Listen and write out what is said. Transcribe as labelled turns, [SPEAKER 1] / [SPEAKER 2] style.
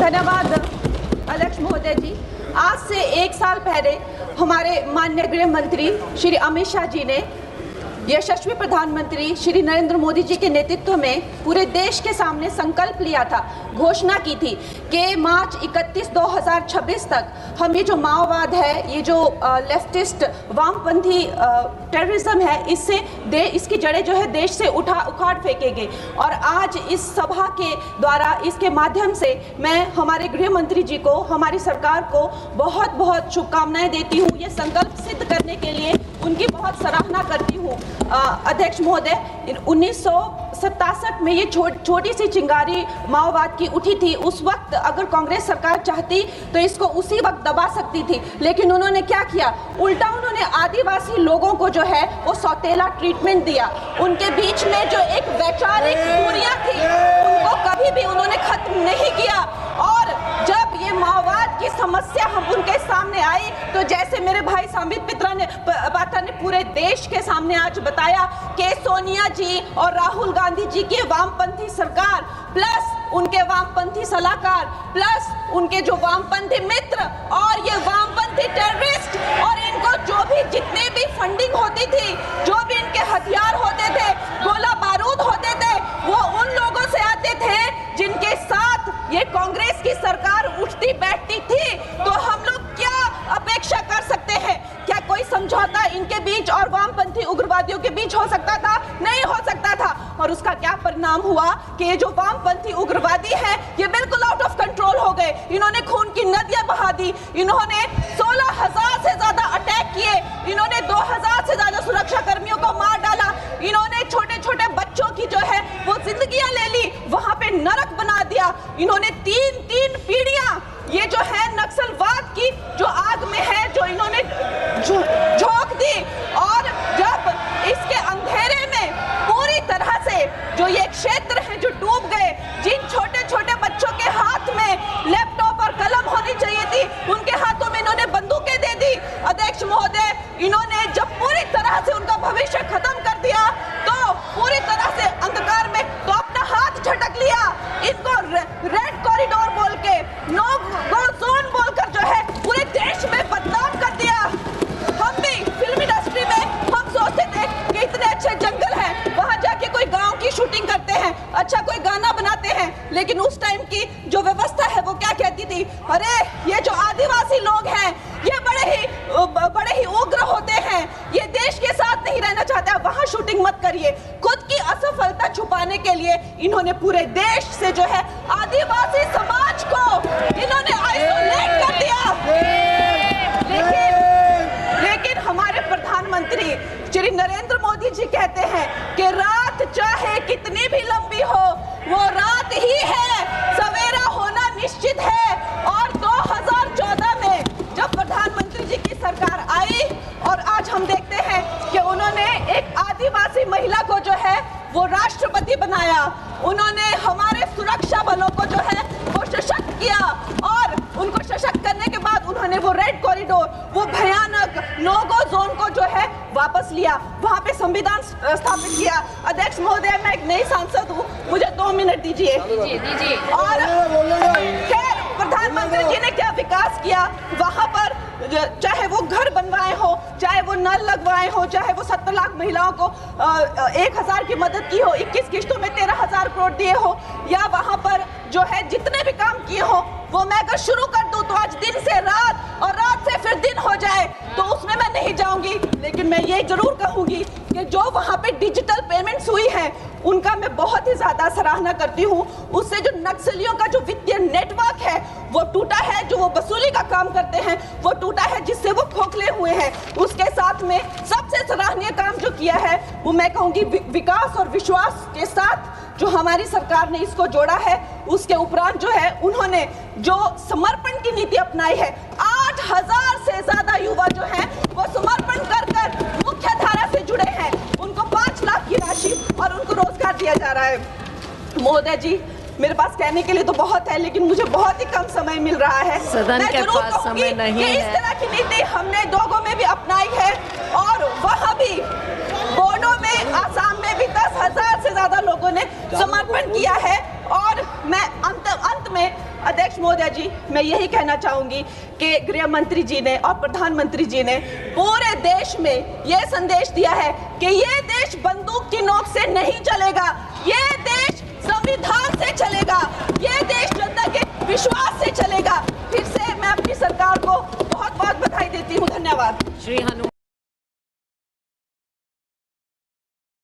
[SPEAKER 1] धन्यवाद अध्यक्ष महोदय जी। आज से 1 साल पहले हमारे माननीय गृह मंत्री श्री अमित शाह जी ने यशस्वी प्रधानमंत्री श्री नरेंद्र मोदी जी के नेतृत्व में पूरे देश के सामने संकल्प लिया था, घोषणा की थी कि मार्च 31 2026 तक हम ये जो माओवाद है, ये जो लेफ्टिस्ट वामपंथी टेररिज्म है, इसकी जड़ें जो है देश से उखाड़ फेंकेंगे। और आज इस सभा के द्वारा, इसके माध्यम से मैं हमारे गृह मंत्री जी को, हमारी सरकार को बहुत बहुत शुभकामनाएं देती हूँ। ये संकल्प सिद्ध करने के लिए उनकी बहुत सराहना करती हूँ। अध्यक्ष महोदय, 1967 में ये छोटी सी चिंगारी माओवाद की उठी थी। उस वक्त अगर कांग्रेस सरकार चाहती तो इसको उसी वक्त दबा सकती थी, लेकिन उन्होंने क्या किया, उल्टा उन्होंने आदिवासी लोगों को जो है वो सौतेला ट्रीटमेंट दिया। उनके बीच में जो एक वैचारिक दूरियां थी उनको कभी भी उन्होंने खत्म नहीं किया। और जब ये माओवाद की समस्या हम उनके सामने आई तो जैसे मेरे भाई संबित पात्रा ने पूरे देश के सामने आज बताया कि सोनिया जी और राहुल गांधी जी की वामपंथी सरकार प्लस उनके वामपंथी सलाहकार प्लस उनके जो वामपंथी मित्र और ये वामपंथी टेररिस्ट और इनको जो भी जितने भी फंडिंग होती थी, जो भी इनके हथियार होते थे, गोला बारूद होते थे, वो उन लोगों से आते थे जिनके साथ ये कांग्रेस की सरकार उठती बैठती थी। तो हम लोग क्या अपेक्षा कर सकते हैं? क्या कोई समझौता इनके बीच और वामपंथी उग्रवादियों के बीच हो सकता था? नहीं हो सकता था। और उसका क्या परिणाम हुआ कि ये जो वामपंथी उग्रवादी हैं ये बिल्कुल आउट ऑफ कंट्रोल हो गए। इन्होंने खून की नदियां बहा दी, इन्होंने 16,000 से ज्यादा अटैक किए, इन्होंने 2,000 से ज्यादा सुरक्षा कर्मियों को मार डाला, इन्होंने छोटे छोटे बच्चों की जो है वो जिंदगियां ले ली, वहां पे नरक बना दिया। इन्होंने तीन पीढ़ियां ये जो है नक्सलवाद की जो आग में है, जो इन्होंने झोंक दी। और जब इसके अंधेरे में पूरी तरह से जो ये क्षेत्र है जो डूब गए, जिन छोटे छोटे बच्चों के हाथ में लैपटॉप और कलम होनी चाहिए थी, उनके हाथों में इन्होंने बंदूकें दे दी। अध्यक्ष महोदय, इन्होंने जब पूरी तरह से उनका भविष्य खत्म कर दिया तो पूरी तरह से अंधकार में तो अपना हाथ झटक लिया। इनको रेड कॉरिडोर बोल के, नो गो जोन बोलकर जो है पूरे देश में बदनाम कर दिया। हम भी फिल्म इंडस्ट्री में हम सोचते थे कि इतने अच्छे जंगल हैं, वहां जाके कोई गांव की शूटिंग करते हैं, अच्छा कोई गाना बनाते हैं, लेकिन उस टाइम की जो व्यवस्था है वो क्या कहती थी, अरे ये जो आदिवासी लोग हैं ये बड़े ही उग्र होते हैं, ये देश के साथ नहीं रहना चाहते, वहां शूटिंग मत करिए। खुद की असफलता छुपाने के लिए इन्होंने पूरे देश से जो है आदिवासी समाज को इन्होंने आइसोलेट कर दिया। लेकिन हमारे प्रधानमंत्री श्री नरेंद्र मोदी जी कहते हैं कि रात चाहे कितनी भी लंबी हो वो रात ही है, सवेरा होना निश्चित है। और 2014 में जब प्रधानमंत्री जी की सरकार आई और आज हम देखते हैं कि उन्होंने एक आदिवासी महिला को जो है वो राष्ट्रपति बनाया, उन्होंने हमारे सुरक्षा बलों को जो है वो सशक्त किया और उनको सशक्त करने के बाद उन्होंने वो रेड कॉरिडोर, वो भयानक नो गो जोन को जो है वापस लिया, वहां पे संविधान स्थापित किया। अध्यक्ष महोदय, मैं एक नई सांसद हूँ, मुझे 2 मिनट दीजिए। और खैर प्रधानमंत्री जी ने क्या विकास किया वहां पर, चाहे वो घर बनवाए हो, चाहे वो नल लगवाए हो, चाहे वो 70 लाख महिलाओं को 1,000 की मदद की हो, 21 किस्तों में 13,000 करोड़ दिए हो, या वहां पर जो है जितने भी काम किए हो वो मैं अगर शुरू कर दूं तो आज दिन से रात और रात से फिर दिन हो जाए तो उसमें मैं नहीं जाऊंगी। लेकिन मैं ये जरूर कहूंगी कि जो वहां पे डिजिटल पेमेंट्स हुई है उनका मैं बहुत ही ज्यादा सराहना करती हूँ। उससे जो नक्सलियों का जो वित्तीय नेटवर्क है वो टूटा है, जो वो वसूली का काम करते हैं वो टूटा है, जिससे वो खोखले हुए हैं। उसके साथ में सबसे सराहनीय काम जो किया है वो मैं कहूंगी विकास और विश्वास के साथ जो हमारी सरकार ने इसको जोड़ा है। उसके उपरांत जो है उन्होंने जो समर्पण की नीति अपनाई है, 8,000 से ज्यादा युवा जो हैं वो समर्पण कर मुख्य धारा से जुड़े हैं, उनको 5 लाख की राशि और उनको रोजगार दिया जा रहा है। महोदय जी, मेरे पास कहने के लिए तो बहुत है लेकिन मुझे बहुत ही कम समय मिल रहा है।
[SPEAKER 2] सदन के पास समय नहीं है।
[SPEAKER 1] इस तरह की नीति हमने दोगो में भी अपनाई है और वहाँ भी बोडो में, आसाम में भी 10,000 से ज्यादा लोगों ने समर्पण किया है। और मैं अंत में अध्यक्ष महोदय जी, मैं यही कहना चाहूंगी कि गृह मंत्री जी ने और प्रधानमंत्री जी ने पूरे देश में यह संदेश दिया है कि ये देश बंदूक की नोक से नहीं चलेगा, ये देश संविधान से चलेगा, ये देश जनता के विश्वास से चलेगा। फिर से मैं अपनी सरकार को बहुत बहुत बधाई देती हूँ। धन्यवाद।
[SPEAKER 2] श्री हनुमान।